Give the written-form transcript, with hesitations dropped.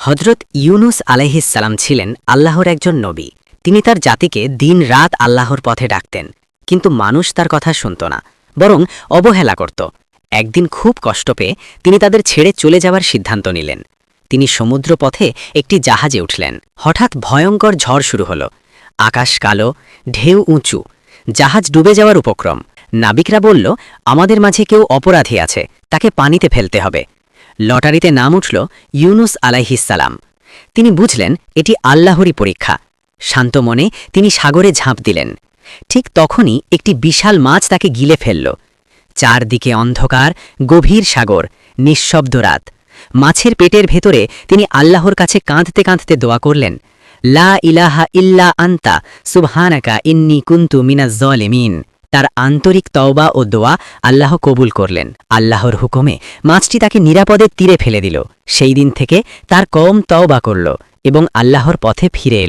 হজরত ইউনুস আলাইহিসসালাম ছিলেন আল্লাহর একজন নবী। তিনি তার জাতিকে দিন রাত আল্লাহর পথে ডাকতেন, কিন্তু মানুষ তার কথা শুনত না, বরং অবহেলা করত। একদিন খুব কষ্ট পেয়ে তিনি তাদের ছেড়ে চলে যাওয়ার সিদ্ধান্ত নিলেন। তিনি সমুদ্র পথে একটি জাহাজে উঠলেন। হঠাৎ ভয়ঙ্কর ঝড় শুরু হল। আকাশ কালো, ঢেউ উঁচু, জাহাজ ডুবে যাওয়ার উপক্রম। নাবিকরা বলল, আমাদের মাঝে কেউ অপরাধী আছে, তাকে পানিতে ফেলতে হবে। লটারিতে নাম উঠল ইউনুস আলাইহিসসালাম। তিনি বুঝলেন এটি আল্লাহরই পরীক্ষা। শান্ত মনে তিনি সাগরে ঝাঁপ দিলেন। ঠিক তখনই একটি বিশাল মাছ তাকে গিলে ফেলল। চারদিকে অন্ধকার, গভীর সাগর, নিঃশব্দ রাত। মাছের পেটের ভেতরে তিনি আল্লাহর কাছে কাঁদতে কাঁদতে দোয়া করলেন, লা ইলাহা ইল্লা আন্তা সুবহানাকা ইন্নী কুনতু মিনাজ জালিমিন। তার আন্তরিক তওবা ও দোয়া আল্লাহ কবুল করলেন। আল্লাহর হুকুমে মাছটি তাকে নিরাপদে তীরে ফেলে দিল। সেই দিন থেকে তার কওম তওবা করল এবং আল্লাহর পথে ফিরে এল।